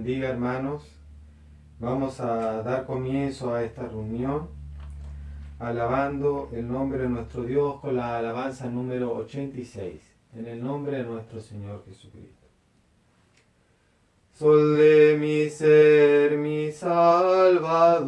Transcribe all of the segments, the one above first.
bendiga, hermanos. Vamos a dar comienzo a esta reunión alabando el nombre de nuestro Dios con la alabanza número 86, en el nombre de nuestro Señor Jesucristo. Sol de mi ser, mi Salvador,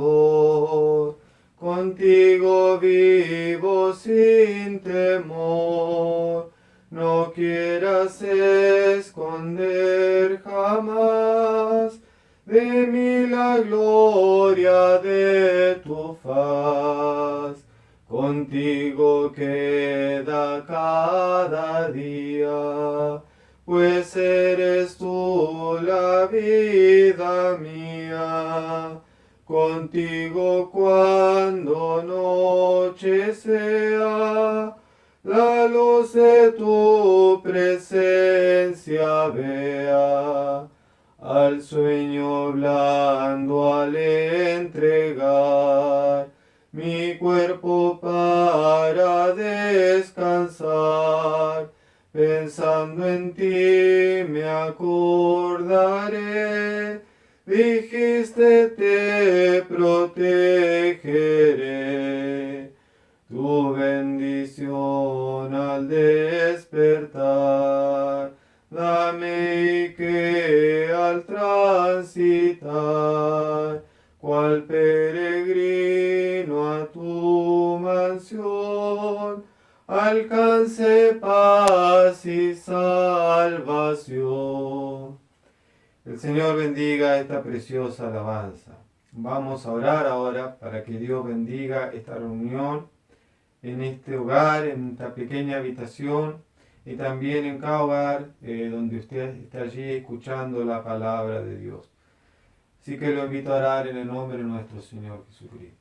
contigo vivo sin temor. No quieras esconder jamás de mí la gloria de tu faz. Contigo queda cada día, pues eres tú la vida mía. Contigo cuando noche sea, la luz de tu presencia vea. Al sueño blando al entregar mi cuerpo para descansar, pensando en ti me acordaré. Dijiste te protegeré. Tu bendición al despertar, dame y que al transitar, cual peregrino a tu mansión, alcance paz y salvación. El Señor bendiga esta preciosa alabanza. Vamos a orar ahora para que Dios bendiga esta reunión en este hogar, en esta pequeña habitación y también en cada hogar donde usted está allí escuchando la palabra de Dios. Así que lo invito a orar en el nombre de nuestro Señor Jesucristo.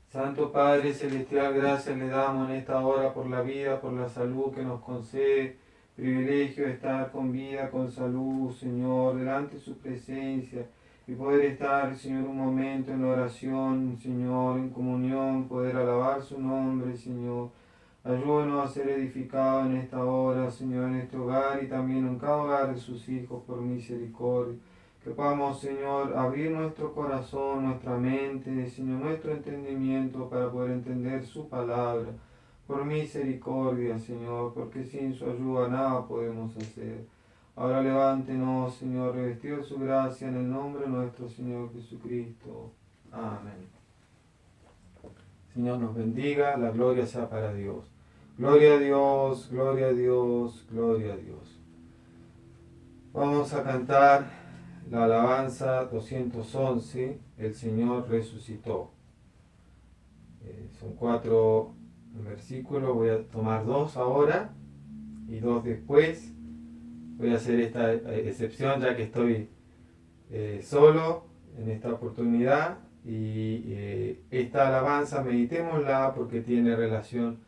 Santo Padre Celestial, gracias le damos en esta hora por la vida, por la salud que nos concede, privilegio de estar con vida, con salud, Señor, delante de su presencia y poder estar, Señor, un momento en oración, Señor, en comunión, poder alabar su nombre, Señor. Ayúdanos a ser edificados en esta hora, Señor, en este hogar y también en cada hogar de sus hijos por misericordia. Que podamos, Señor, abrir nuestro corazón, nuestra mente, Señor, nuestro entendimiento para poder entender su palabra. Por misericordia, Señor, porque sin su ayuda nada podemos hacer. Ahora levántenos, Señor, revestido de su gracia en el nombre de nuestro Señor Jesucristo. Amén. Señor nos bendiga, la gloria sea para Dios. Gloria a Dios, gloria a Dios, gloria a Dios. Vamos a cantar la alabanza 211, el Señor resucitó. Son 4 versículos, voy a tomar 2 ahora y 2 después. Voy a hacer esta excepción ya que estoy solo en esta oportunidad y esta alabanza meditémosla porque tiene relación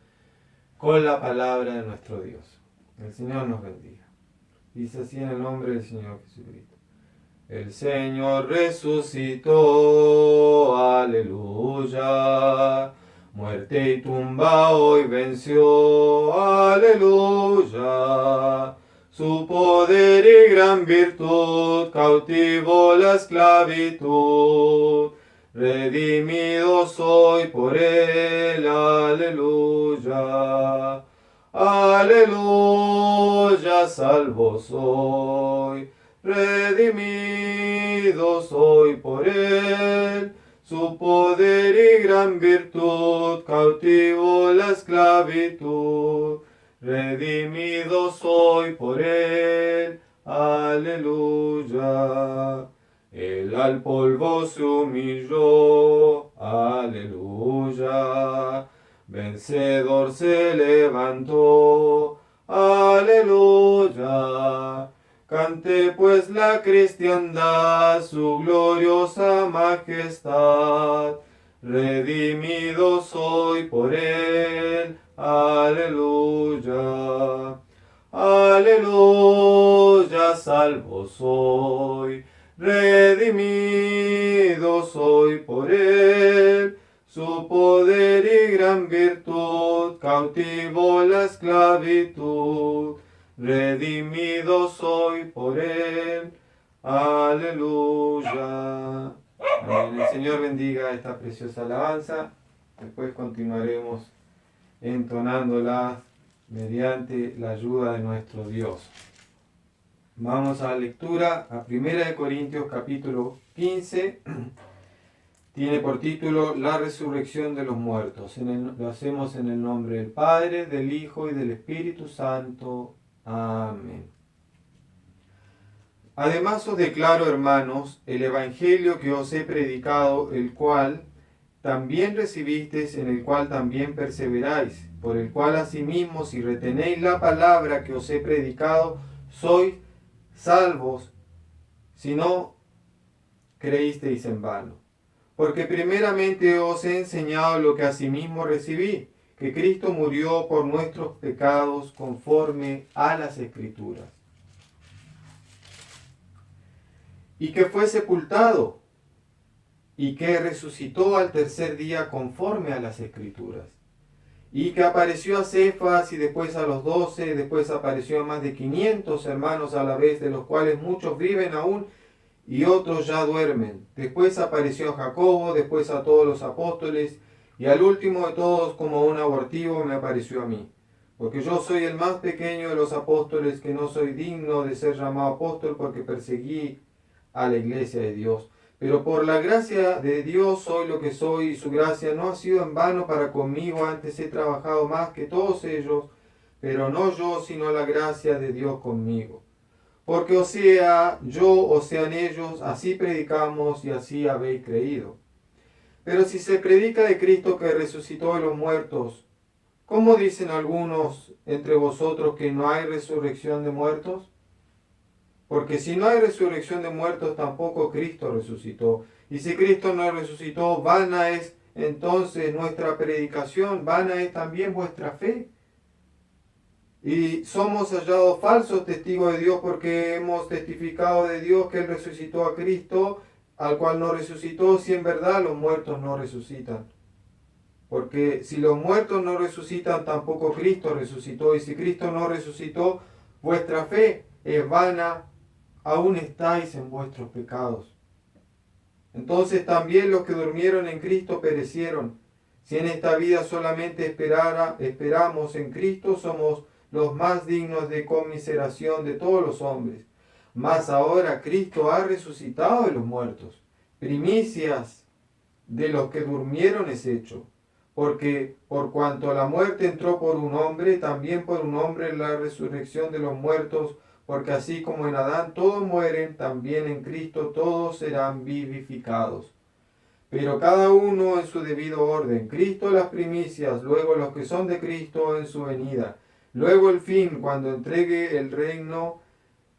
con la palabra de nuestro Dios. El Señor nos bendiga. Dice así en el nombre del Señor Jesucristo. El Señor resucitó, aleluya. Muerte y tumba hoy venció, aleluya. Su poder y gran virtud cautivó la esclavitud. Redimido soy por él, aleluya. Aleluya, salvo soy. Redimido soy por él. Su poder y gran virtud cautivó la esclavitud. Redimido soy por él, aleluya. Él al polvo se humilló, aleluya. Vencedor se levantó, aleluya. Cante pues la cristiandad su gloriosa majestad. Redimido soy por él, aleluya. Aleluya, salvo soy. Redimido soy por él. Su poder y gran virtud cautivó la esclavitud. Redimido soy por él, Aleluya. Amén. El Señor bendiga esta preciosa alabanza. Después continuaremos entonándolas mediante la ayuda de nuestro Dios. Vamos a la lectura a 1 Corintios capítulo 15. Tiene por título La resurrección de los muertos. Lo hacemos en el nombre del Padre, del Hijo y del Espíritu Santo. Amén. Además os declaro, hermanos, el Evangelio que os he predicado, el cual también recibisteis, en el cual también perseveráis, por el cual asimismo, si retenéis la palabra que os he predicado, sois salvos, si no creísteis en vano. Porque primeramente os he enseñado lo que asimismo recibí, que Cristo murió por nuestros pecados conforme a las Escrituras, y que fue sepultado, y que resucitó al tercer día conforme a las Escrituras, y que apareció a Cefas y después a los 12, después apareció a más de 500 hermanos a la vez, de los cuales muchos viven aún y otros ya duermen. Después apareció a Jacobo, después a todos los apóstoles, y al último de todos, como un abortivo, me apareció a mí. Porque yo soy el más pequeño de los apóstoles, que no soy digno de ser llamado apóstol, porque perseguí a la iglesia de Dios. Pero por la gracia de Dios soy lo que soy, y su gracia no ha sido en vano para conmigo. Antes he trabajado más que todos ellos, pero no yo, sino la gracia de Dios conmigo. Porque o sea yo o sean ellos, así predicamos y así habéis creído. Pero si se predica de Cristo que resucitó de los muertos, ¿cómo dicen algunos entre vosotros que no hay resurrección de muertos? Porque si no hay resurrección de muertos, tampoco Cristo resucitó. Y si Cristo no resucitó, vana es entonces nuestra predicación, vana es también vuestra fe. Y somos hallados falsos testigos de Dios, porque hemos testificado de Dios que Él resucitó a Cristo, al cual no resucitó, si en verdad los muertos no resucitan. Porque si los muertos no resucitan, tampoco Cristo resucitó. Y si Cristo no resucitó, vuestra fe es vana, aún estáis en vuestros pecados. Entonces también los que durmieron en Cristo perecieron. Si en esta vida solamente esperamos en Cristo, somos los más dignos de conmiseración de todos los hombres. Mas ahora Cristo ha resucitado de los muertos. Primicias de los que durmieron es hecho. Porque por cuanto la muerte entró por un hombre, también por un hombre la resurrección de los muertos. Porque así como en Adán todos mueren, también en Cristo todos serán vivificados. Pero cada uno en su debido orden. Cristo las primicias, luego los que son de Cristo en su venida. Luego el fin, cuando entregue el reino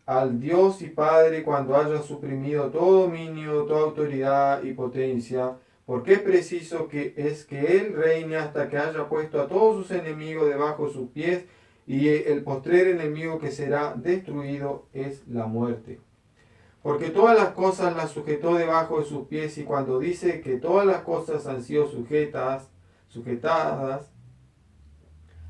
al Dios y Padre, cuando haya suprimido todo dominio, toda autoridad y potencia, porque es preciso que Él reine hasta que haya puesto a todos sus enemigos debajo de sus pies, y el postrer enemigo que será destruido es la muerte. Porque todas las cosas las sujetó debajo de sus pies, y cuando dice que todas las cosas han sido sujetadas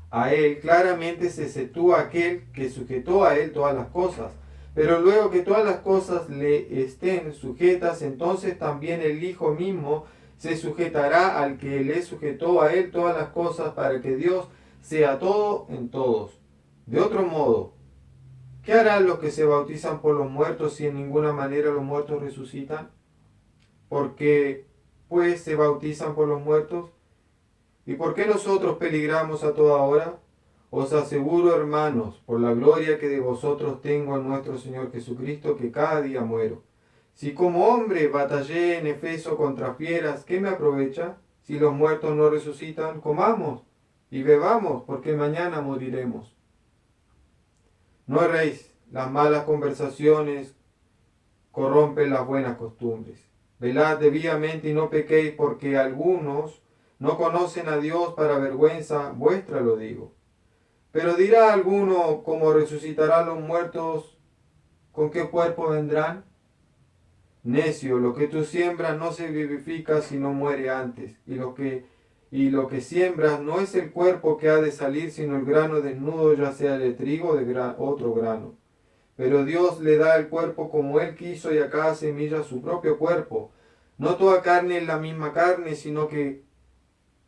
a Él, claramente se sitúa aquel que sujetó a Él todas las cosas. Pero luego que todas las cosas le estén sujetas, entonces también el Hijo mismo se sujetará al que le sujetó a Él todas las cosas, para que Dios sea todo en todos. De otro modo, ¿qué harán los que se bautizan por los muertos si en ninguna manera los muertos resucitan? ¿Por qué pues se bautizan por los muertos? ¿Y por qué nosotros peligramos a toda hora? Os aseguro, hermanos, por la gloria que de vosotros tengo en nuestro Señor Jesucristo, que cada día muero. Si como hombre batallé en Efeso contra fieras, ¿qué me aprovecha? Si los muertos no resucitan, comamos y bebamos, porque mañana moriremos. No erréis, las malas conversaciones corrompen las buenas costumbres. Velad debidamente y no pequéis, porque algunos no conocen a Dios, para vergüenza vuestra lo digo. Pero dirá alguno, ¿cómo resucitarán los muertos? ¿Con qué cuerpo vendrán? Necio, lo que tú siembras no se vivifica, sino muere antes. Y lo que siembras no es el cuerpo que ha de salir, sino el grano desnudo, ya sea de trigo o de otro grano. pero Dios le da el cuerpo como Él quiso y a cada semilla su propio cuerpo. No toda carne es la misma carne, sino que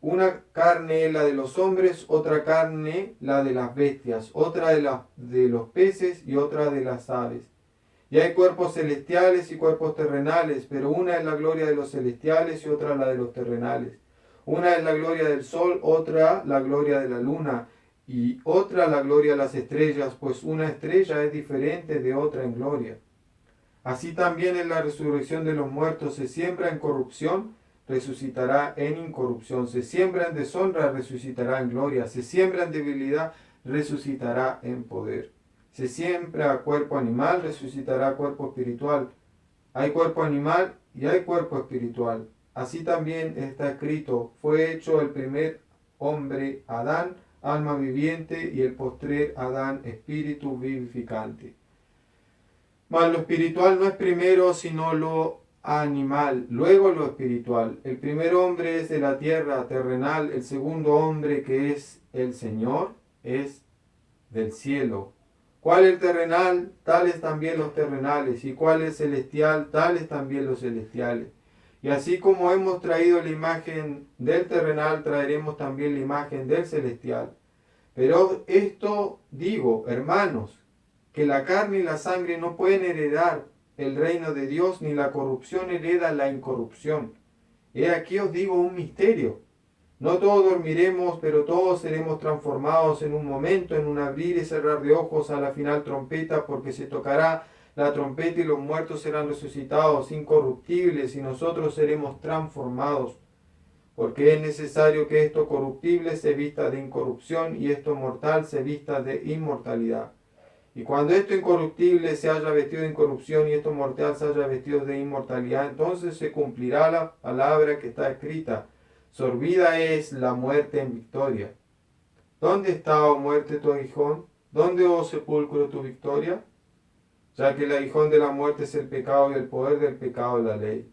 una carne es la de los hombres, otra carne la de las bestias, otra de los peces y otra de las aves. Y hay cuerpos celestiales y cuerpos terrenales, pero una es la gloria de los celestiales y otra la de los terrenales. Una es la gloria del sol, otra la gloria de la luna, y otra la gloria de las estrellas, pues una estrella es diferente de otra en gloria. Así también en la resurrección de los muertos se siembra en corrupción, resucitará en incorrupción. Se siembra en deshonra, resucitará en gloria. Se siembra en debilidad, resucitará en poder. Se siembra cuerpo animal, resucitará cuerpo espiritual. Hay cuerpo animal y hay cuerpo espiritual. Así también está escrito, fue hecho el primer hombre, Adán, alma viviente, y el postrer Adán, espíritu vivificante. Mas lo espiritual no es primero, sino lo animal, luego lo espiritual. El primer hombre es de la tierra terrenal, el segundo hombre, que es el Señor, es del cielo. ¿Cuál es el terrenal? Tales también los terrenales. ¿Y cuál es celestial? Tales también los celestiales. Y así como hemos traído la imagen del terrenal, traeremos también la imagen del celestial. Pero esto digo, hermanos, que la carne y la sangre no pueden heredar el reino de Dios, ni la corrupción hereda la incorrupción. He aquí os digo un misterio. No todos dormiremos, pero todos seremos transformados en un momento, en un abrir y cerrar de ojos, a la final trompeta, porque se tocará la trompeta y los muertos serán resucitados incorruptibles y nosotros seremos transformados. Porque es necesario que esto corruptible se vista de incorrupción y esto mortal se vista de inmortalidad. Y cuando esto incorruptible se haya vestido de incorrupción y esto mortal se haya vestido de inmortalidad, entonces se cumplirá la palabra que está escrita. Sorbida es la muerte en victoria. ¿Dónde está, oh muerte, tu aguijón? ¿Dónde, oh sepulcro, tu victoria? Ya que el aguijón de la muerte es el pecado y el poder del pecado la ley.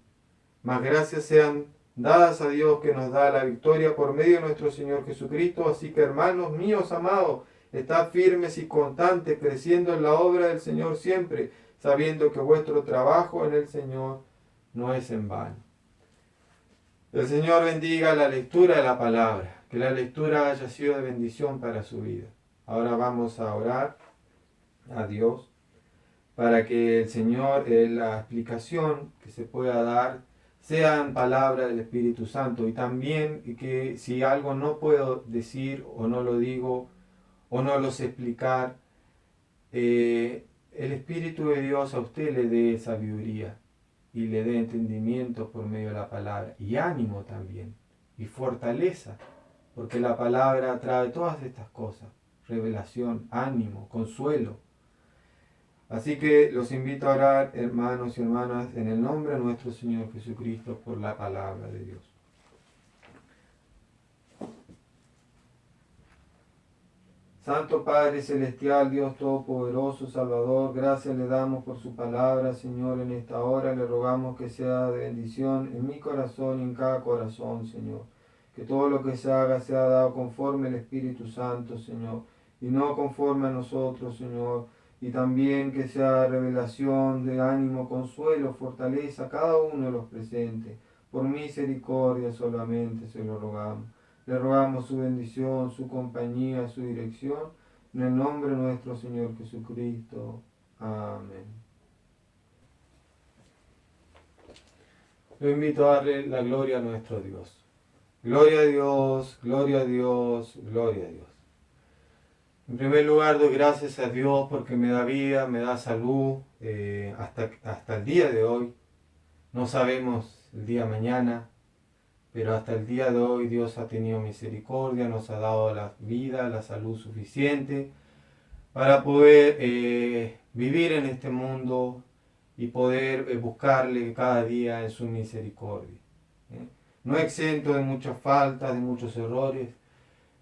Mas gracias sean dadas a Dios que nos da la victoria por medio de nuestro Señor Jesucristo. Así que, hermanos míos amados, estad firmes y constantes, creciendo en la obra del Señor siempre, sabiendo que vuestro trabajo en el Señor no es en vano. El Señor bendiga la lectura de la palabra, que la lectura haya sido de bendición para su vida. Ahora vamos a orar a Dios para que el Señor, la explicación que se pueda dar, sean palabras del Espíritu Santo, y también que si algo no puedo decir o no lo digo o no lo sé explicar, el Espíritu de Dios a usted le dé sabiduría y le dé entendimiento por medio de la palabra, y ánimo también, y fortaleza, porque la palabra trae todas estas cosas: revelación, ánimo, consuelo. Así que los invito a orar, hermanos y hermanas, en el nombre de nuestro Señor Jesucristo, por la palabra de Dios. Santo Padre Celestial, Dios Todopoderoso, Salvador, gracias le damos por su palabra, Señor, en esta hora. Le rogamos que sea de bendición en mi corazón y en cada corazón, Señor. Que todo lo que se haga sea dado conforme al Espíritu Santo, Señor, y no conforme a nosotros, Señor. Y también que sea revelación de ánimo, consuelo, fortaleza a cada uno de los presentes. Por misericordia solamente se lo rogamos. Le rogamos su bendición, su compañía, su dirección, en el nombre de nuestro Señor Jesucristo. Amén. Lo invito a darle la gloria a nuestro Dios. Gloria a Dios, gloria a Dios, gloria a Dios. En primer lugar, doy gracias a Dios porque me da vida, me da salud, hasta el día de hoy. No sabemos el día de mañana, pero hasta el día de hoy Dios ha tenido misericordia, nos ha dado la vida, la salud suficiente para poder vivir en este mundo y poder buscarle cada día en su misericordia. No exento de muchas faltas, de muchos errores,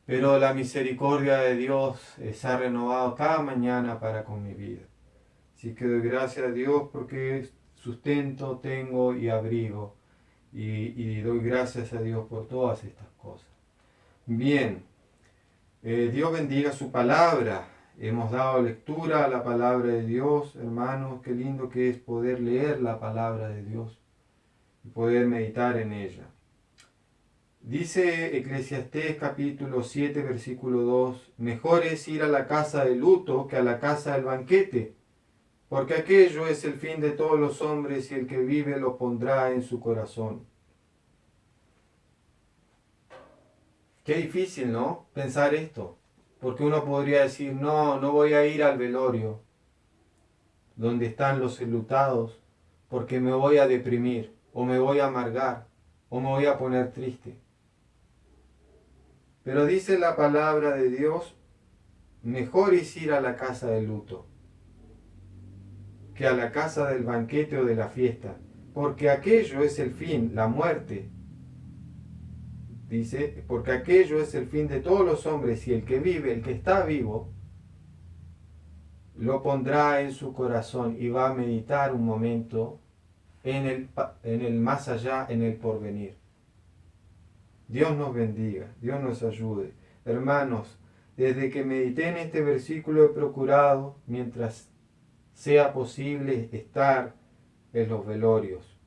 pero la misericordia de Dios se ha renovado cada mañana para con mi vida. Así que doy gracias a Dios porque sustento tengo y abrigo. Y doy gracias a Dios por todas estas cosas. Bien, Dios bendiga su palabra Hemos dado lectura a la palabra de Dios, hermanos, qué lindo que es poder leer la palabra de Dios y poder meditar en ella. Dice Eclesiastés capítulo 7, versículo 2, mejor es ir a la casa de luto que a la casa del banquete, porque aquello es el fin de todos los hombres y el que vive lo pondrá en su corazón. Qué difícil, ¿no? Pensar esto. Porque uno podría decir, no, no voy a ir al velorio donde están los enlutados, porque me voy a deprimir, o me voy a amargar, o me voy a poner triste. Pero dice la palabra de Dios, mejor es ir a la casa del luto que a la casa del banquete o de la fiesta, porque aquello es el fin, la muerte. Dice, porque aquello es el fin de todos los hombres y el que vive, el que está vivo, lo pondrá en su corazón y va a meditar un momento en el más allá, en el porvenir. Dios nos bendiga, Dios nos ayude. Hermanos, desde que medité en este versículo he procurado, mientras sea posible, estar en los velorios.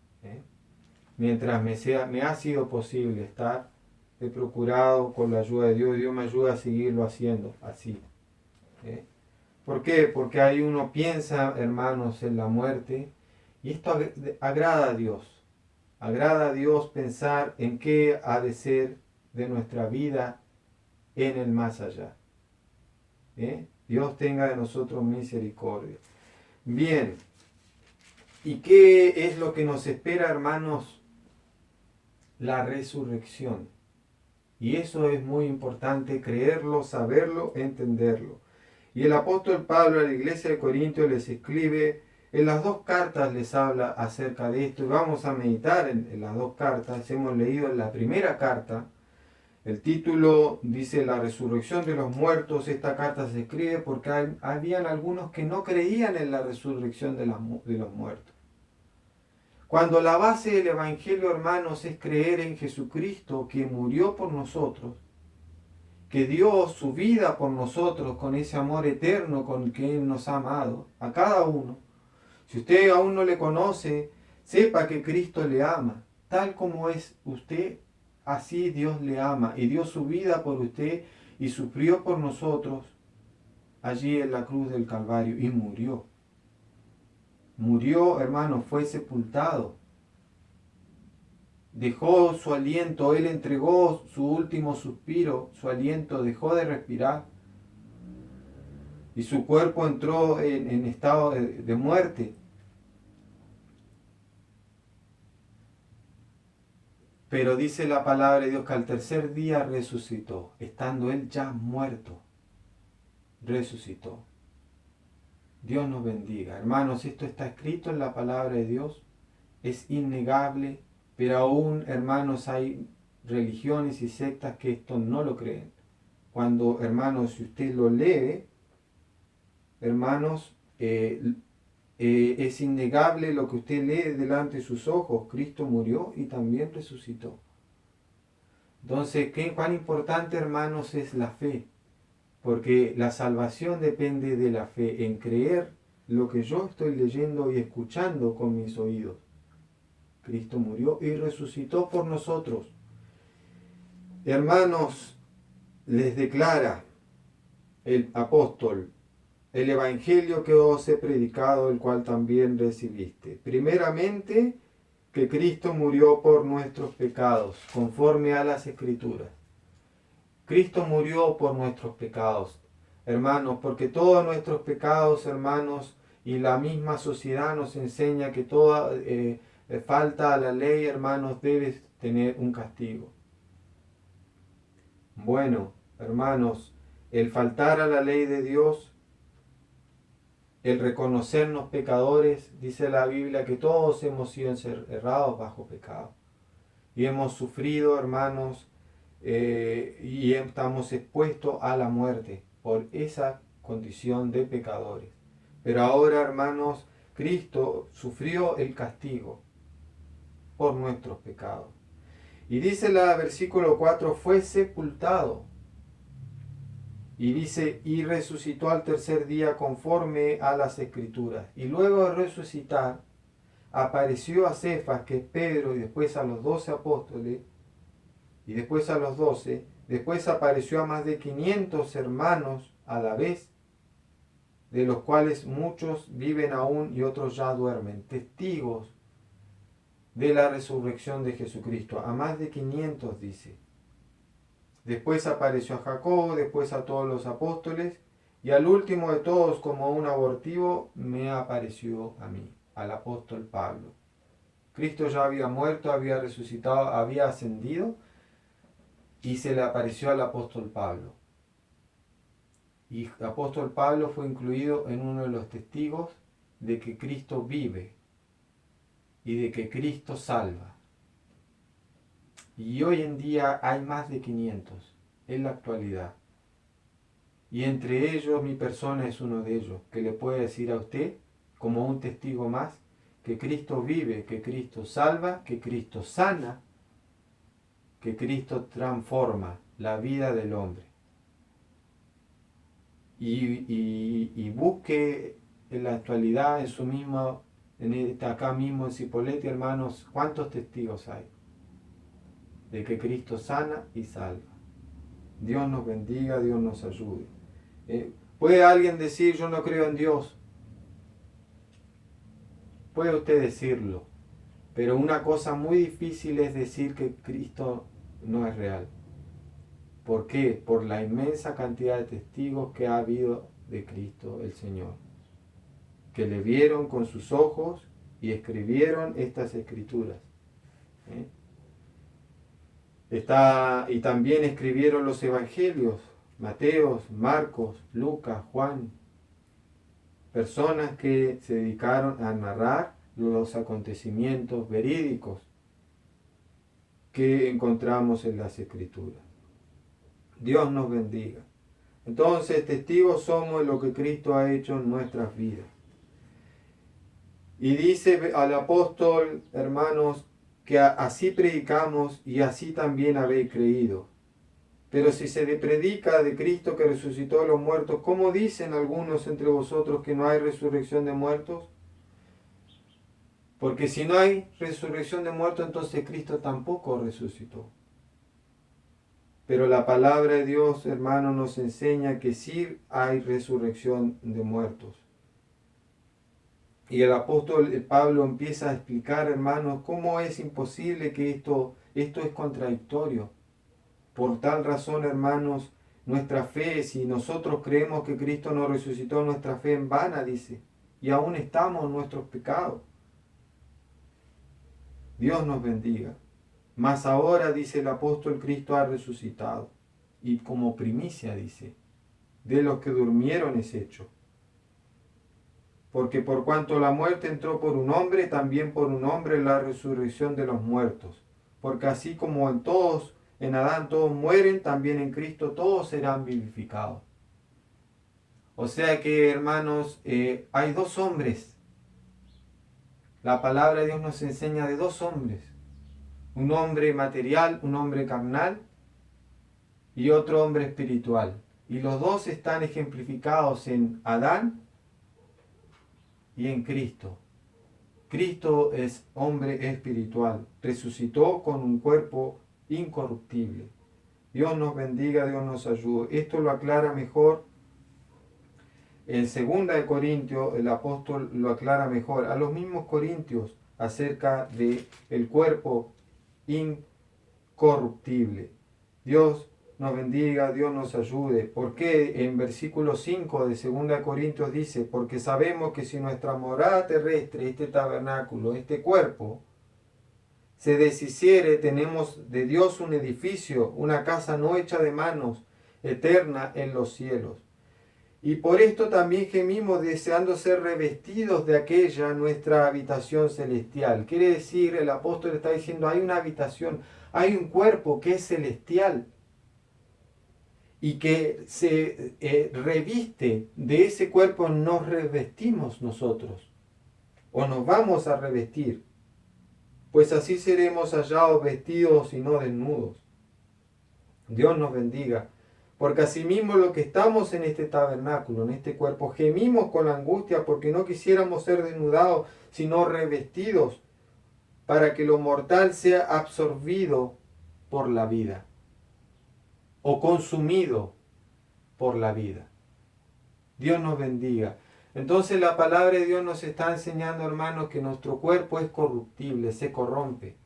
Mientras me ha sido posible estar, he procurado con la ayuda de Dios, Dios me ayuda a seguirlo haciendo así. ¿Por qué? Porque ahí uno piensa, hermanos, en la muerte, y esto agrada a Dios. Agrada a Dios pensar en qué ha de ser de nuestra vida en el más allá. Dios tenga de nosotros misericordia. Bien, ¿y qué es lo que nos espera, hermanos? La resurrección. Y eso es muy importante, creerlo, saberlo, entenderlo. Y el apóstol Pablo a la iglesia de Corintios les escribe, en las dos cartas les habla acerca de esto, y vamos a meditar en las dos cartas. Hemos leído en la primera carta, el título dice la resurrección de los muertos. Esta carta se escribe porque habían algunos que no creían en la resurrección de los muertos. Cuando la base del Evangelio, hermanos, es creer en Jesucristo que murió por nosotros, que dio su vida por nosotros con ese amor eterno con que Él nos ha amado, a cada uno. Si usted aún no le conoce, sepa que Cristo le ama. Tal como es usted, así Dios le ama y dio su vida por usted y sufrió por nosotros allí en la cruz del Calvario y murió. Murió, hermano, fue sepultado. Dejó su aliento, Él entregó su último suspiro, su aliento dejó de respirar y su cuerpo entró en estado de muerte. Pero dice la palabra de Dios que al tercer día resucitó, estando Él ya muerto, resucitó. Dios nos bendiga. Hermanos, esto está escrito en la palabra de Dios, es innegable, pero aún, hermanos, hay religiones y sectas que esto no lo creen. Cuando, hermanos, si usted lo lee, hermanos, es innegable lo que usted lee delante de sus ojos. Cristo murió y también resucitó. Entonces, cuán importante, hermanos, es la fe. Porque la salvación depende de la fe, en creer lo que yo estoy leyendo y escuchando con mis oídos. Cristo murió y resucitó por nosotros. Hermanos, les declara el apóstol, el evangelio que os he predicado, el cual también recibiste. Primeramente, que Cristo murió por nuestros pecados, conforme a las Escrituras. Cristo murió por nuestros pecados, hermanos, porque todos nuestros pecados, hermanos, y la misma sociedad nos enseña que toda falta a la ley, hermanos, debe tener un castigo. Bueno, hermanos, el faltar a la ley de Dios, el reconocernos pecadores, dice la Biblia que todos hemos sido encerrados bajo pecado y hemos sufrido, hermanos, y estamos expuestos a la muerte por esa condición de pecadores. Pero ahora, hermanos, Cristo sufrió el castigo por nuestros pecados. Y dice el versículo 4, fue sepultado. Y dice, y resucitó al tercer día conforme a las Escrituras. Y luego de resucitar, apareció a Cefas, que es Pedro, y después a los 12 apóstoles, y después a los 12, después apareció a más de 500 hermanos a la vez, de los cuales muchos viven aún y otros ya duermen, testigos de la resurrección de Jesucristo. A más de 500 dice. Después apareció a Jacobo, después a todos los apóstoles, y al último de todos, como un abortivo, me apareció a mí, al apóstol Pablo. Cristo ya había muerto, había resucitado, había ascendido, y se le apareció al apóstol Pablo. Y el apóstol Pablo fue incluido en uno de los testigos de que Cristo vive y de que Cristo salva. Y hoy en día hay más de 500 en la actualidad. Y entre ellos mi persona es uno de ellos, que le puede decir a usted, como un testigo más, que Cristo vive, que Cristo salva, que Cristo sana, que Cristo transforma la vida del hombre. Y busque en la actualidad, en su mismo, acá mismo en Cipolletti, hermanos, ¿cuántos testigos hay de que Cristo sana y salva? Dios nos bendiga, Dios nos ayude. ¿Puede alguien decir, yo no creo en Dios? Puede usted decirlo, pero una cosa muy difícil es decir que Cristo no es real. ¿Por qué? Por la inmensa cantidad de testigos que ha habido de Cristo el Señor, que le vieron con sus ojos y escribieron estas escrituras. Y también escribieron los evangelios, Mateo, Marcos, Lucas, Juan, personas que se dedicaron a narrar los acontecimientos verídicos que encontramos en las escrituras. Dios nos bendiga. Entonces, testigos somos de lo que Cristo ha hecho en nuestras vidas. Y dice al apóstol, hermanos, que así predicamos y así también habéis creído. Pero si se predica de Cristo que resucitó a los muertos, ¿cómo dicen algunos entre vosotros que no hay resurrección de muertos? Porque si no hay resurrección de muertos, entonces Cristo tampoco resucitó. Pero la palabra de Dios, hermano, nos enseña que sí hay resurrección de muertos. Y el apóstol Pablo empieza a explicar, hermanos, cómo es imposible que esto es contradictorio. Por tal razón, hermanos, nuestra fe, si nosotros creemos que Cristo nos resucitó, nuestra fe en vana, dice, y aún estamos en nuestros pecados. Dios nos bendiga. Mas ahora, dice el apóstol, Cristo ha resucitado, y como primicia, dice, de los que durmieron es hecho. Porque por cuanto la muerte entró por un hombre, también por un hombre la resurrección de los muertos. Porque así como en Adán todos mueren, también en Cristo todos serán vivificados. O sea que, hermanos, hay dos hombres. La palabra de Dios nos enseña de dos hombres. Un hombre material, un hombre carnal y otro hombre espiritual. Y los dos están ejemplificados en Adán y en Cristo. Cristo es hombre espiritual, resucitó con un cuerpo incorruptible. Dios nos bendiga, Dios nos ayude. Esto lo aclara mejor en 2 Corintios, el apóstol lo aclara mejor a los mismos corintios acerca de el cuerpo incorruptible. Dios nos bendiga, Dios nos ayude. Porque en versículo 5 de 2 Corintios dice, porque sabemos que si nuestra morada terrestre, este tabernáculo, este cuerpo, se deshiciere, tenemos de Dios un edificio, una casa no hecha de manos, eterna en los cielos. Y por esto también gemimos deseando ser revestidos de aquella nuestra habitación celestial. Quiere decir, el apóstol está diciendo, hay una habitación, hay un cuerpo que es celestial y que se reviste, de ese cuerpo nos revestimos nosotros, o nos vamos a revestir, pues así seremos hallados vestidos y no desnudos. Dios nos bendiga. Porque asimismo los que estamos en este tabernáculo, en este cuerpo, gemimos con la angustia porque no quisiéramos ser desnudados, sino revestidos, para que lo mortal sea absorbido por la vida o consumido por la vida. Dios nos bendiga. Entonces la palabra de Dios nos está enseñando, hermanos, que nuestro cuerpo es corruptible, se corrompe.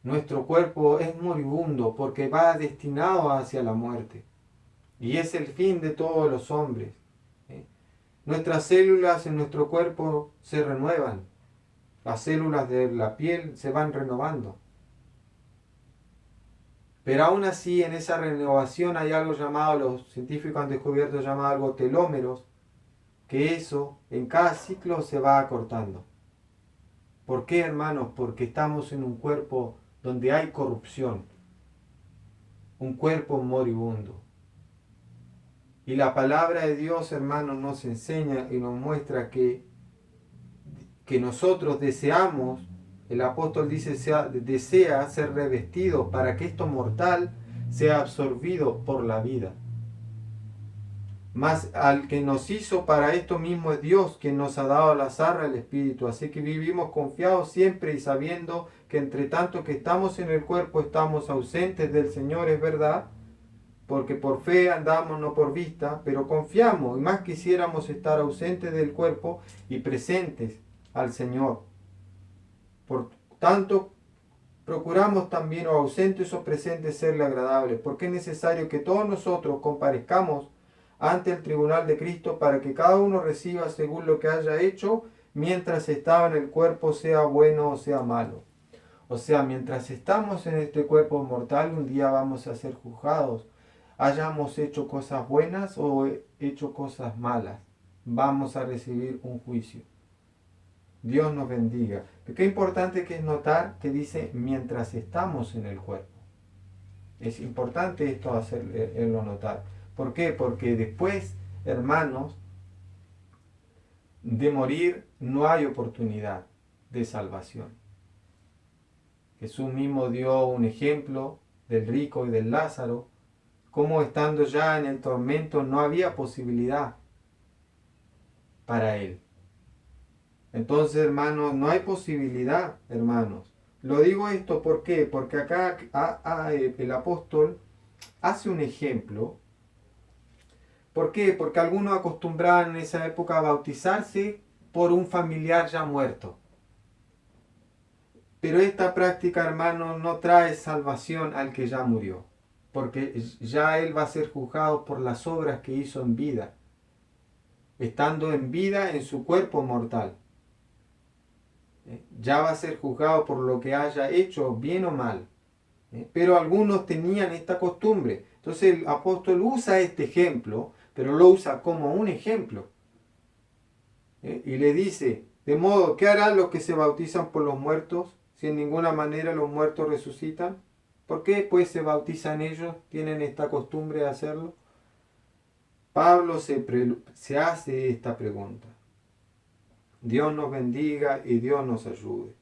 Nuestro cuerpo es moribundo porque va destinado hacia la muerte. Y es el fin de todos los hombres. Nuestras células en nuestro cuerpo se renuevan. Las células de la piel se van renovando. Pero aún así, en esa renovación hay algo llamado, los científicos han descubierto llamado algo telómeros, que eso en cada ciclo se va acortando. ¿Por qué, hermanos? Porque estamos en un cuerpo donde hay corrupción, un cuerpo moribundo. Y la palabra de Dios, hermanos, nos enseña y nos muestra que nosotros deseamos, el apóstol dice, desea ser revestido para que esto mortal sea absorbido por la vida. Mas al que nos hizo para esto mismo es Dios, quien nos ha dado la zarra del Espíritu. Así que vivimos confiados siempre y sabiendo que entre tanto que estamos en el cuerpo estamos ausentes del Señor, es verdad, porque por fe andamos, no por vista, pero confiamos y más quisiéramos estar ausentes del cuerpo y presentes al Señor. Por tanto, procuramos también, o ausentes o presentes, serle agradables, porque es necesario que todos nosotros comparezcamos ante el tribunal de Cristo para que cada uno reciba según lo que haya hecho mientras estaba en el cuerpo, sea bueno o sea malo. O sea, mientras estamos en este cuerpo mortal, un día vamos a ser juzgados. Hayamos hecho cosas buenas o hecho cosas malas, vamos a recibir un juicio. Dios nos bendiga. Pero qué importante que es notar que dice mientras estamos en el cuerpo. Es importante esto hacerlo notar. ¿Por qué? Porque después, hermanos, de morir no hay oportunidad de salvación. Jesús mismo dio un ejemplo del rico y del Lázaro, como estando ya en el tormento no había posibilidad para él. Entonces, hermanos, no hay posibilidad, hermanos. Lo digo esto, ¿por qué? Porque acá el apóstol hace un ejemplo. ¿Por qué? Porque algunos acostumbraban en esa época a bautizarse por un familiar ya muerto. Pero esta práctica, hermanos, no trae salvación al que ya murió, porque ya él va a ser juzgado por las obras que hizo en vida, estando en vida en su cuerpo mortal. Ya va a ser juzgado por lo que haya hecho, bien o mal. Pero algunos tenían esta costumbre. Entonces el apóstol usa este ejemplo, pero lo usa como un ejemplo. Y le dice, de modo, ¿qué harán los que se bautizan por los muertos si en ninguna manera los muertos resucitan? ¿Por qué pues se bautizan ellos? ¿Tienen esta costumbre de hacerlo? Pablo se hace esta pregunta. Dios nos bendiga y Dios nos ayude.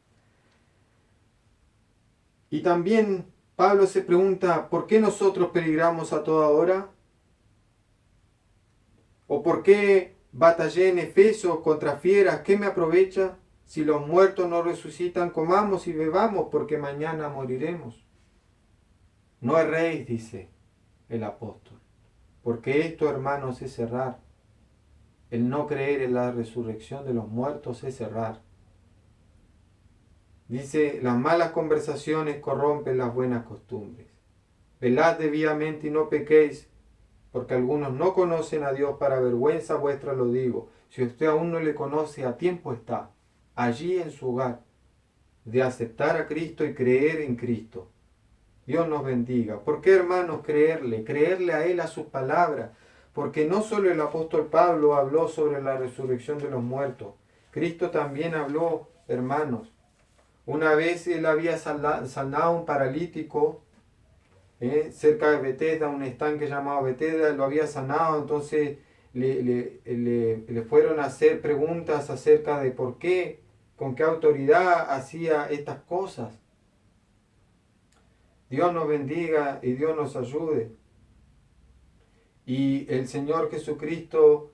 Y también Pablo se pregunta, ¿por qué nosotros peligramos a toda hora? ¿O por qué batallé en Efeso contra fieras? ¿Qué me aprovecha? Si los muertos no resucitan, comamos y bebamos, porque mañana moriremos. No erréis, dice el apóstol, porque esto, hermanos, es errar. El no creer en la resurrección de los muertos es errar. Dice, las malas conversaciones corrompen las buenas costumbres. Velad debidamente y no pequéis, porque algunos no conocen a Dios, para vergüenza vuestra lo digo. Si usted aún no le conoce, a tiempo está, allí en su hogar, de aceptar a Cristo y creer en Cristo. Dios nos bendiga. ¿Por qué, hermanos, creerle? Creerle a Él, a sus palabras. Porque no solo el apóstol Pablo habló sobre la resurrección de los muertos. Cristo también habló, hermanos. Una vez Él había sanado a un paralítico cerca de Betesda, un estanque llamado Betesda, lo había sanado. Entonces le fueron a hacer preguntas acerca de por qué, con qué autoridad hacía estas cosas. Dios nos bendiga y Dios nos ayude. Y el Señor Jesucristo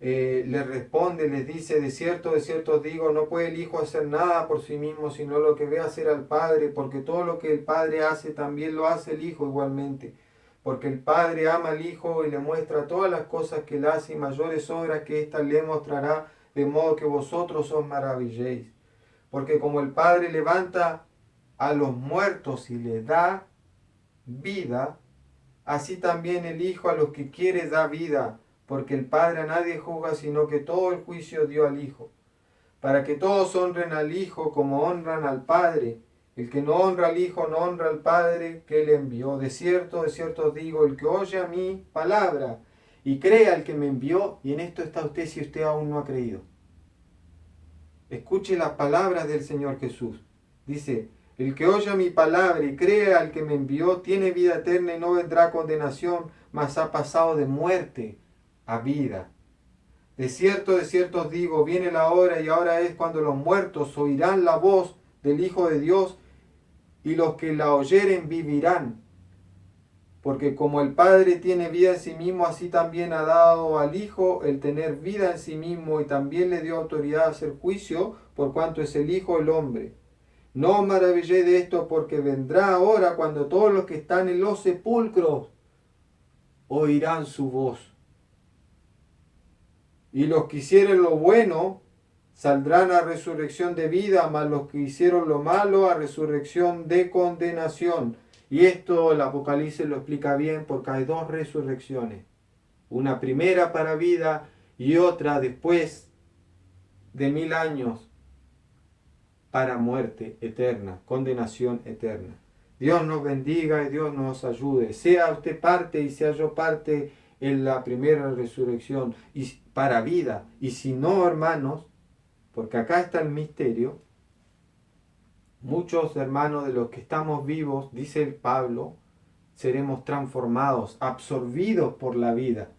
les responde, les dice, de cierto os digo, no puede el Hijo hacer nada por sí mismo, sino lo que ve hacer al Padre, porque todo lo que el Padre hace, también lo hace el Hijo igualmente. Porque el Padre ama al Hijo y le muestra todas las cosas que él hace y mayores obras que ésta le mostrará, de modo que vosotros os maravilléis. Porque como el Padre levanta a los muertos y le da vida, así también el Hijo a los que quiere da vida, porque el Padre a nadie juzga, sino que todo el juicio dio al Hijo, para que todos honren al Hijo como honran al Padre. El que no honra al Hijo no honra al Padre que le envió. De cierto os digo, el que oye a mi palabra y cree al que me envió, y en esto está usted si usted aún no ha creído. Escuche las palabras del Señor Jesús. Dice, el que oye mi palabra y cree al que me envió tiene vida eterna y no vendrá a condenación, mas ha pasado de muerte a vida. De cierto os digo, viene la hora y ahora es cuando los muertos oirán la voz del Hijo de Dios y los que la oyeren vivirán. Porque como el Padre tiene vida en sí mismo, así también ha dado al Hijo el tener vida en sí mismo y también le dio autoridad a hacer juicio por cuanto es el Hijo del hombre. No os maravilléis de esto porque vendrá ahora cuando todos los que están en los sepulcros oirán su voz. Y los que hicieron lo bueno saldrán a resurrección de vida, mas los que hicieron lo malo a resurrección de condenación. Y esto el Apocalipsis lo explica bien porque hay dos resurrecciones. Una primera para vida y otra después de 1000 años para muerte eterna, condenación eterna. Dios nos bendiga y Dios nos ayude. Sea usted parte y sea yo parte en la primera resurrección y para vida. Y si no, hermanos, porque acá está el misterio, muchos hermanos de los que estamos vivos, dice el Pablo, seremos transformados, absorbidos por la vida,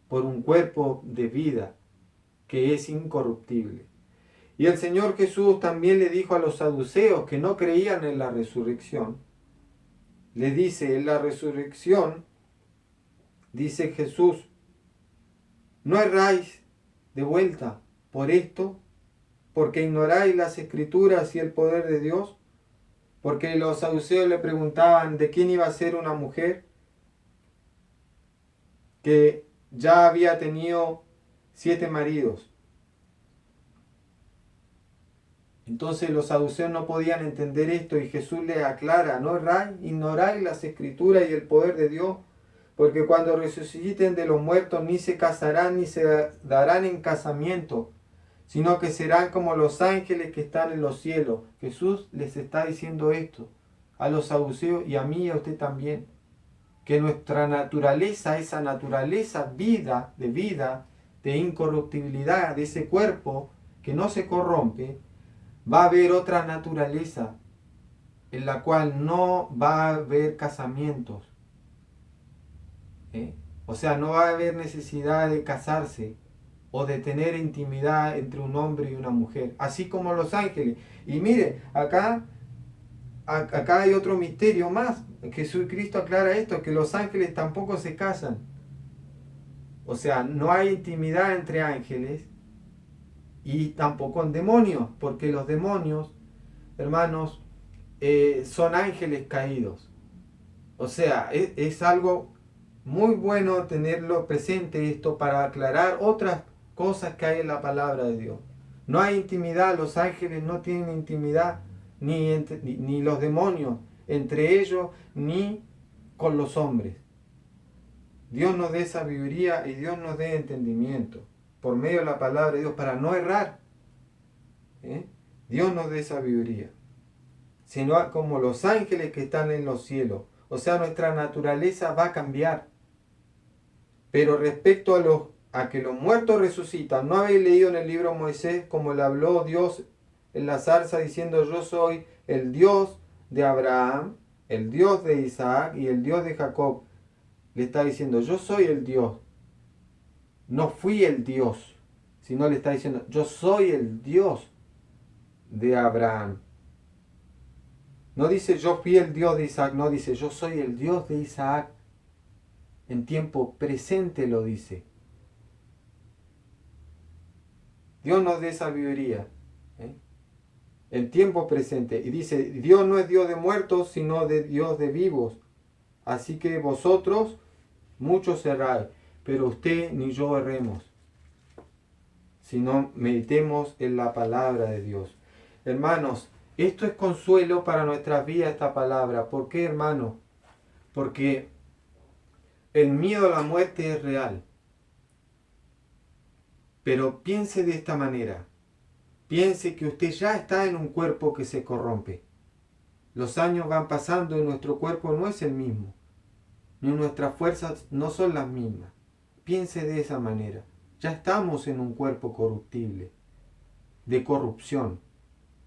por un cuerpo de vida que es incorruptible. Y el Señor Jesús también le dijo a los saduceos que no creían en la resurrección, les dice, en la resurrección, dice Jesús, no erráis de vuelta por esto, porque ignoráis las escrituras y el poder de Dios. Porque los saduceos le preguntaban de quién iba a ser una mujer que ya había tenido 7 maridos. Entonces los saduceos no podían entender esto y Jesús les aclara, no erráis, ignoráis las escrituras y el poder de Dios, porque cuando resuciten de los muertos ni se casarán ni se darán en casamiento, sino que serán como los ángeles que están en los cielos. Jesús les está diciendo esto a los saduceos y a mí y a usted también, que nuestra naturaleza, esa naturaleza vida, de incorruptibilidad, de ese cuerpo que no se corrompe, va a haber otra naturaleza en la cual no va a haber casamientos. O sea, no va a haber necesidad de casarse o de tener intimidad entre un hombre y una mujer, así como los ángeles. Y mire, acá hay otro misterio más. Jesucristo aclara esto, que los ángeles tampoco se casan. O sea, no hay intimidad entre ángeles y tampoco en demonios, porque los demonios, hermanos, son ángeles caídos. O sea, es algo muy bueno tenerlo presente esto para aclarar otras cosas que hay en la palabra de Dios. No hay intimidad, los ángeles no tienen intimidad, ni los demonios entre ellos, ni con los hombres. Dios nos dé sabiduría y Dios nos dé entendimiento por medio de la palabra de Dios para no errar. Dios nos dé sabiduría. Sino como los ángeles que están en los cielos. O sea, nuestra naturaleza va a cambiar. Pero respecto a que los muertos resucitan, ¿no habéis leído en el libro de Moisés como le habló Dios en la zarza diciendo yo soy el Dios de Abraham, el Dios de Isaac y el Dios de Jacob? Le está diciendo yo soy el Dios. No fui el Dios, sino le está diciendo yo soy el Dios de Abraham. No dice yo fui el Dios de Isaac, no dice yo soy el Dios de Isaac. En tiempo presente lo dice. Dios nos dé sabiduría. En tiempo presente. Y dice, Dios no es Dios de muertos, sino de Dios de vivos. Así que vosotros, muchos erráis, pero usted ni yo erremos, sino meditemos en la palabra de Dios. Hermanos, esto es consuelo para nuestras vidas, esta palabra. ¿Por qué, hermanos? Porque el miedo a la muerte es real. Pero piense de esta manera. Piense que usted ya está en un cuerpo que se corrompe. Los años van pasando y nuestro cuerpo no es el mismo. Ni nuestras fuerzas no son las mismas. Piense de esa manera. Ya estamos en un cuerpo corruptible, de corrupción.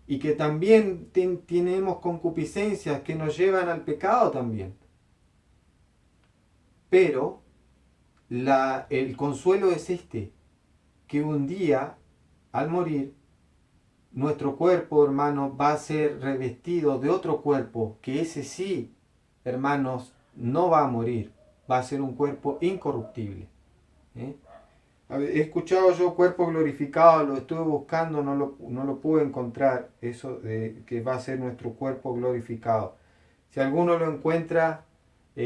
Y que también tenemos concupiscencias que nos llevan al pecado también. Pero el consuelo es este, que un día, al morir, nuestro cuerpo, hermanos, va a ser revestido de otro cuerpo, que ese sí, hermanos, no va a morir, va a ser un cuerpo incorruptible. He escuchado yo cuerpo glorificado, lo estuve buscando, no lo pude encontrar, eso de que va a ser nuestro cuerpo glorificado. Si alguno lo encuentra,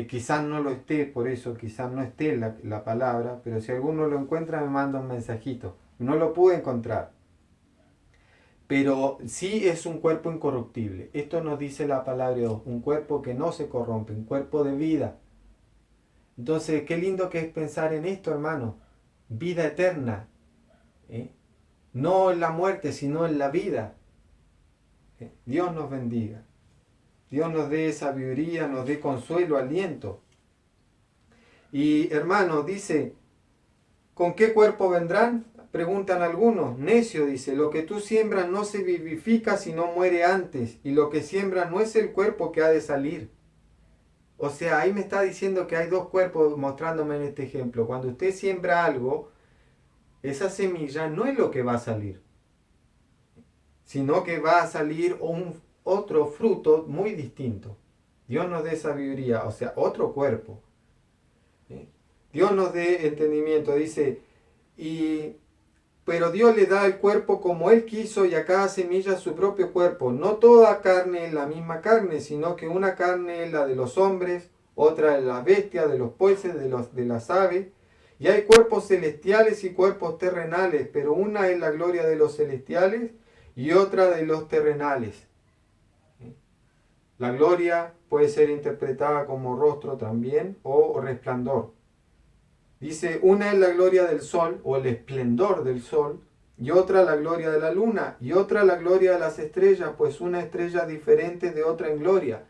quizás no lo esté, por eso quizás no esté la palabra, pero si alguno lo encuentra me manda un mensajito. No lo pude encontrar. Pero sí es un cuerpo incorruptible. Esto nos dice la palabra de Dios, un cuerpo que no se corrompe, un cuerpo de vida. Entonces, qué lindo que es pensar en esto, hermano. Vida eterna. No en la muerte, sino en la vida. Dios nos bendiga. Dios nos dé sabiduría, nos dé consuelo, aliento. Y hermano, dice, ¿con qué cuerpo vendrán? Preguntan algunos. Necio, dice, lo que tú siembras no se vivifica sino muere antes, y lo que siembras no es el cuerpo que ha de salir. O sea, ahí me está diciendo que hay dos cuerpos, mostrándome en este ejemplo. Cuando usted siembra algo, esa semilla no es lo que va a salir, sino que va a salir otro fruto muy distinto. Dios nos dé sabiduría, o sea, otro cuerpo. Dios nos dé entendimiento, dice, pero Dios le da el cuerpo como Él quiso y a cada semilla su propio cuerpo. No toda carne es la misma carne, sino que una carne es la de los hombres, otra de las bestias, de los peces, de las aves. Y hay cuerpos celestiales y cuerpos terrenales, pero una es la gloria de los celestiales y otra de los terrenales. La gloria puede ser interpretada como rostro también o resplandor. Dice, una es la gloria del sol o el esplendor del sol, y otra la gloria de la luna, y otra la gloria de las estrellas, pues una estrella diferente de otra en gloria.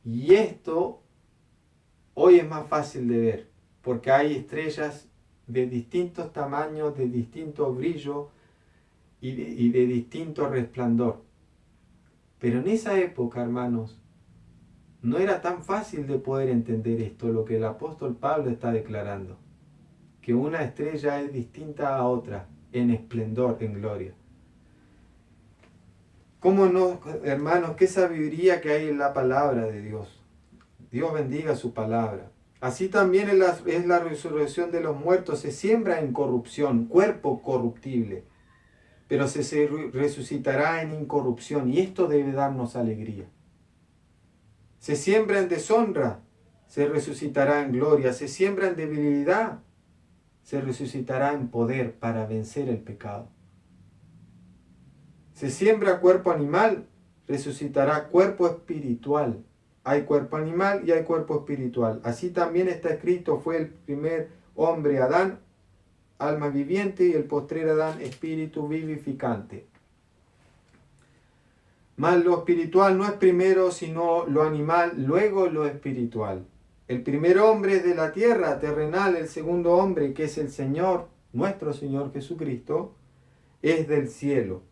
Y esto hoy es más fácil de ver, porque hay estrellas de distintos tamaños, de distinto brillo y de distinto resplandor. Pero en esa época, hermanos, no era tan fácil de poder entender esto, lo que el apóstol Pablo está declarando. Que una estrella es distinta a otra, en esplendor, en gloria. ¿Cómo no, hermanos? Qué sabiduría que hay en la palabra de Dios. Dios bendiga su palabra. Así también es la resurrección de los muertos. Se siembra en corrupción, cuerpo corruptible, pero se resucitará en incorrupción, y esto debe darnos alegría. Se siembra en deshonra, se resucitará en gloria. Se siembra en debilidad, se resucitará en poder para vencer el pecado. Se siembra cuerpo animal, resucitará cuerpo espiritual. Hay cuerpo animal y hay cuerpo espiritual. Así también está escrito, fue el primer hombre Adán, alma viviente, y el postrer Adán, espíritu vivificante. Mas lo espiritual no es primero, sino lo animal, luego lo espiritual. El primer hombre es de la tierra, terrenal. El segundo hombre, que es el Señor, nuestro Señor Jesucristo, es del cielo.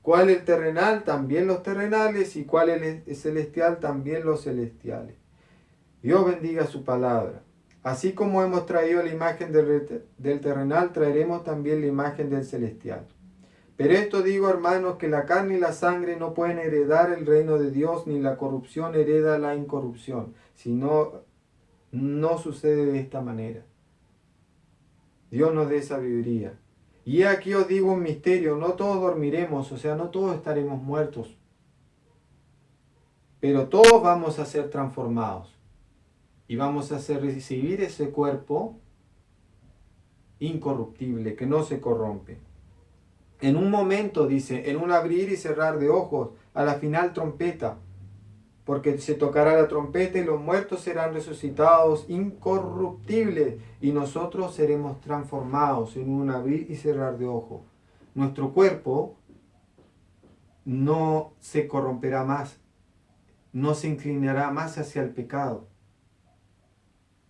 ¿Cuál es el terrenal? También los terrenales. ¿Y cuál es el celestial? También los celestiales. Dios bendiga su palabra. Así como hemos traído la imagen del terrenal, traeremos también la imagen del celestial. Pero esto digo, hermanos, que la carne y la sangre no pueden heredar el reino de Dios, ni la corrupción hereda la incorrupción, sino No sucede de esta manera. Dios nos dé sabiduría. Y aquí os digo un misterio, no todos dormiremos, o sea, no todos estaremos muertos, pero todos vamos a ser transformados y vamos a recibir ese cuerpo incorruptible, que no se corrompe. En un momento, dice, en un abrir y cerrar de ojos, a la final trompeta, porque se tocará la trompeta y los muertos serán resucitados incorruptibles y nosotros seremos transformados en un abrir y cerrar de ojos. Nuestro cuerpo no se corromperá más, no se inclinará más hacia el pecado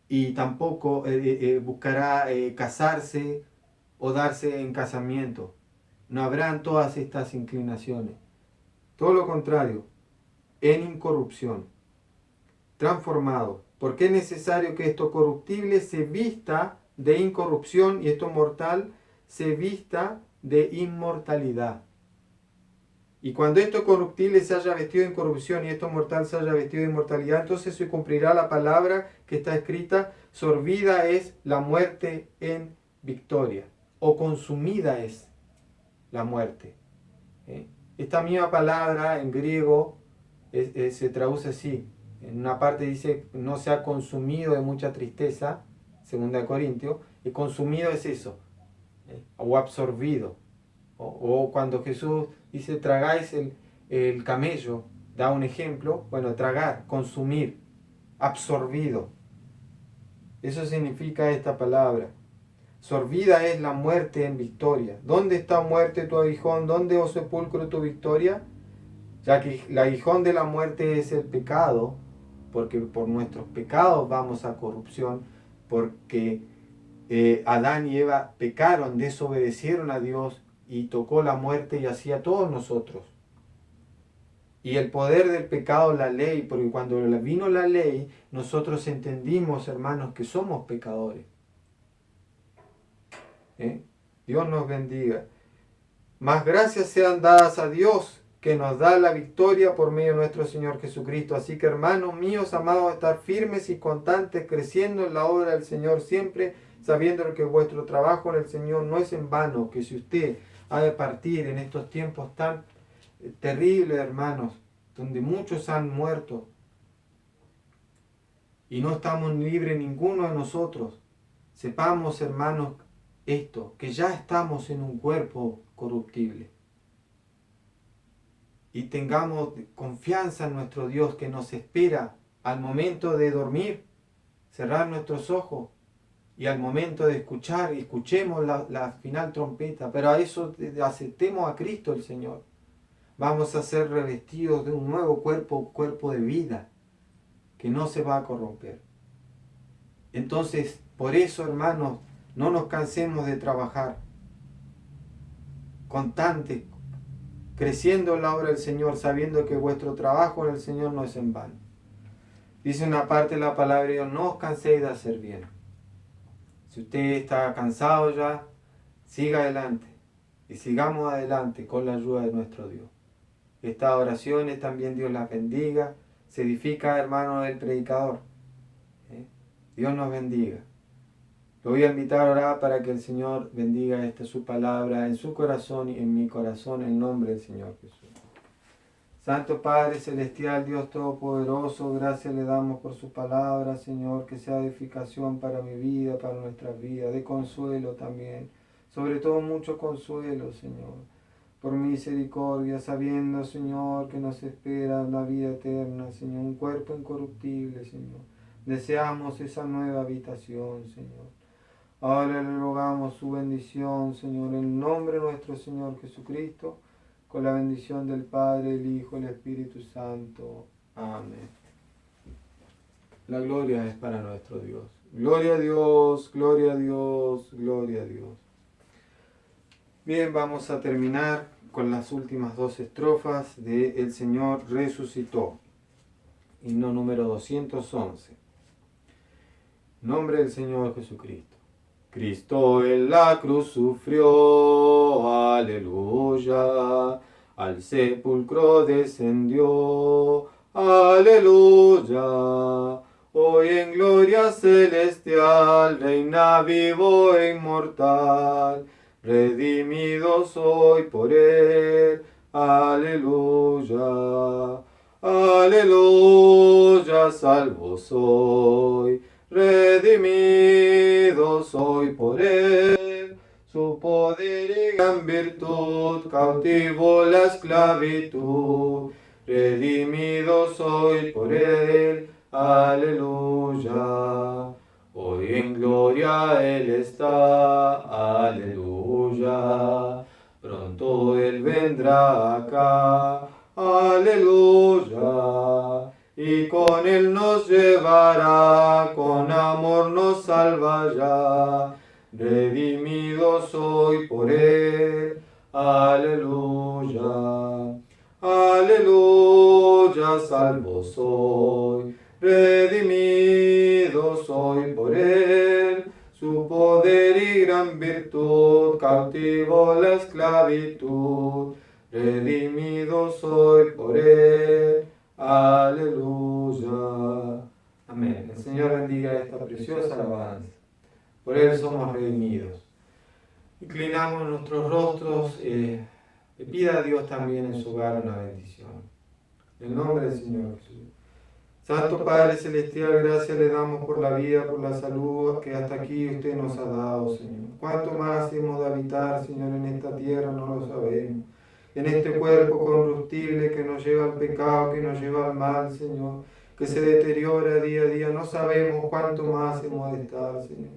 y tampoco buscará casarse o darse en casamiento. No habrán todas estas inclinaciones. Todo lo contrario, en incorrupción, transformado. Porque es necesario que esto corruptible se vista de incorrupción y esto mortal se vista de inmortalidad. Y cuando esto corruptible se haya vestido de incorrupción y esto mortal se haya vestido de inmortalidad, entonces se cumplirá la palabra que está escrita: sorbida es la muerte en victoria, o consumida es la muerte. Esta misma palabra en griego se traduce así. En una parte dice: no se ha consumido de mucha tristeza, 2 Corintios, y consumido es eso, o absorbido. O cuando Jesús dice: tragáis el camello, da un ejemplo, bueno, tragar, consumir, absorbido. Eso significa esta palabra. Sorbida es la muerte en victoria. ¿Dónde está muerte tu aguijón? ¿Dónde, oh sepulcro, tu victoria? Ya que el aguijón de la muerte es el pecado, porque por nuestros pecados vamos a corrupción, porque Adán y Eva pecaron, desobedecieron a Dios y tocó la muerte y así a todos nosotros. Y el poder del pecado, la ley, porque cuando vino la ley, nosotros entendimos, hermanos, que somos pecadores. Dios nos bendiga. Más gracias sean dadas a Dios, que nos da la victoria por medio de nuestro Señor Jesucristo. Así que, hermanos míos, amados, estar firmes y constantes, creciendo en la obra del Señor siempre, sabiendo que vuestro trabajo en el Señor no es en vano, que si usted ha de partir en estos tiempos tan terribles, hermanos, donde muchos han muerto y no estamos libres ninguno de nosotros, sepamos, hermanos, esto, que ya estamos en un cuerpo corruptible. Y tengamos confianza en nuestro Dios, que nos espera al momento de dormir, cerrar nuestros ojos, y al momento de escuchar, escuchemos la final trompeta, pero a eso aceptemos a Cristo el Señor. Vamos a ser revestidos de un nuevo cuerpo, cuerpo de vida, que no se va a corromper. Entonces, por eso, hermanos, no nos cansemos de trabajar, constantes, creciendo en la obra del Señor, sabiendo que vuestro trabajo en el Señor no es en vano. Dice una parte de la palabra de Dios: no os canséis de hacer bien. Si usted está cansado ya, siga adelante. Y sigamos adelante con la ayuda de nuestro Dios. Estas oraciones también Dios las bendiga. Se edifica, hermano, el predicador. Dios nos bendiga. Lo voy a invitar a orar para que el Señor bendiga su palabra en su corazón y en mi corazón, en nombre del Señor Jesús. Santo Padre Celestial, Dios Todopoderoso, gracias le damos por su palabra, Señor, que sea edificación para mi vida, para nuestras vidas, de consuelo también, sobre todo mucho consuelo, Señor, por misericordia, sabiendo, Señor, que nos espera una vida eterna, Señor, un cuerpo incorruptible, Señor. Deseamos esa nueva habitación, Señor. Ahora le rogamos su bendición, Señor, en el nombre de nuestro Señor Jesucristo, con la bendición del Padre, el Hijo, el Espíritu Santo. Amén. La gloria es para nuestro Dios. Gloria a Dios, gloria a Dios, gloria a Dios. Bien, vamos a terminar con las últimas dos estrofas de El Señor resucitó. Himno número 211. Nombre del Señor Jesucristo. Cristo en la cruz sufrió, aleluya, al sepulcro descendió, aleluya, hoy en gloria celestial, reina vivo e inmortal, redimido soy por él, aleluya, aleluya, salvo soy, redimido soy por él, su poder y gran virtud cautivó la esclavitud, redimido soy por él, aleluya. Hoy en gloria Él está, aleluya. Pronto Él vendrá acá, aleluya. Y con Él nos llevará, con amor nos salvará. Redimido soy por Él, aleluya. Aleluya, salvo soy, redimido soy por él, su poder y gran virtud cautivó la esclavitud, redimido soy por él, aleluya. Amén. El Señor bendiga esta preciosa alabanza. Por él somos redimidos. Inclinamos nuestros rostros. Le pida a Dios también en su hogar una bendición. En el nombre del Señor Jesús. Santo Padre Celestial, gracias le damos por la vida, por la salud que hasta aquí usted nos ha dado, Señor. ¿Cuánto más hemos de habitar, Señor, en esta tierra? No lo sabemos. En este cuerpo corruptible que nos lleva al pecado, que nos lleva al mal, Señor, que se deteriora día a día. No sabemos cuánto más hemos de estar, Señor.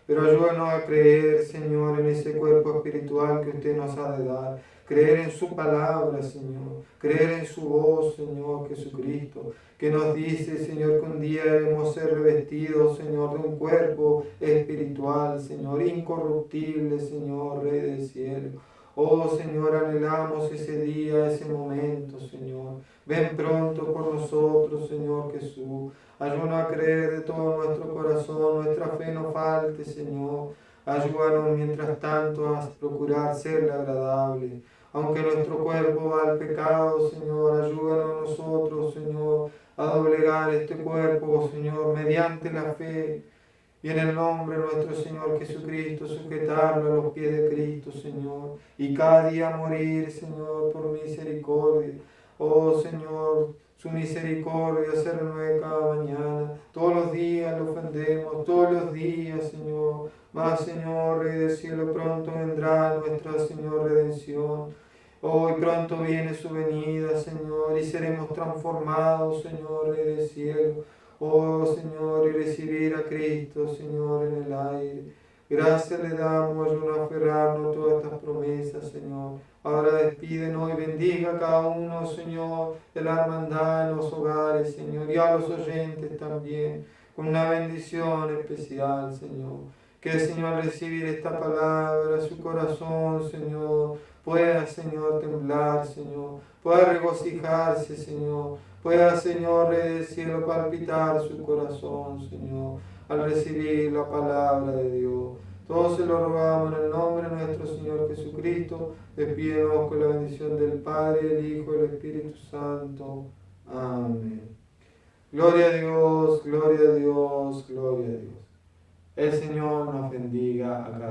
Pero ayúdanos a creer, Señor, en ese cuerpo espiritual que usted nos ha de dar. Creer en su palabra, Señor. Creer en su voz, Señor Jesucristo, que nos dice, Señor, que un día debemos ser revestidos, Señor, de un cuerpo espiritual, Señor, incorruptible, Señor, Rey del cielo. Oh, Señor, anhelamos ese día, ese momento, Señor. Ven pronto por nosotros, Señor Jesús. Ayúdanos a creer de todo nuestro corazón, nuestra fe no falte, Señor. Ayúdanos mientras tanto a procurar serle agradable. Aunque nuestro cuerpo va al pecado, Señor, ayúdanos nosotros, Señor, a doblegar este cuerpo, Señor, mediante la fe. Y en el nombre de nuestro Señor Jesucristo, sujetarlo a los pies de Cristo, Señor. Y cada día morir, Señor, por misericordia. Oh, Señor, su misericordia se renueva cada mañana. Todos los días lo ofendemos, todos los días, Señor. Mas, Señor, Rey del cielo, pronto vendrá nuestra, Señor, redención. Hoy pronto viene su venida, Señor, y seremos transformados, Señor, Rey del cielo. Oh, Señor, y recibir a Cristo, Señor, en el aire. Gracias le damos, ayúdanos a aferrarnos a todas estas promesas, Señor. Ahora despídenos y bendiga a cada uno, Señor, de la hermandad en los hogares, Señor, y a los oyentes también, con una bendición especial, Señor. Que el Señor recibir esta palabra, su corazón, Señor, pueda, Señor, temblar, Señor, pueda regocijarse, Señor, pueda, Señor, Rey del cielo, palpitar su corazón, Señor, al recibir la palabra de Dios. Todos se lo rogamos en el nombre de nuestro Señor Jesucristo. Despídenos con la bendición del Padre, el Hijo y el Espíritu Santo. Amén. Gloria a Dios, gloria a Dios, gloria a Dios. El Señor nos bendiga a cada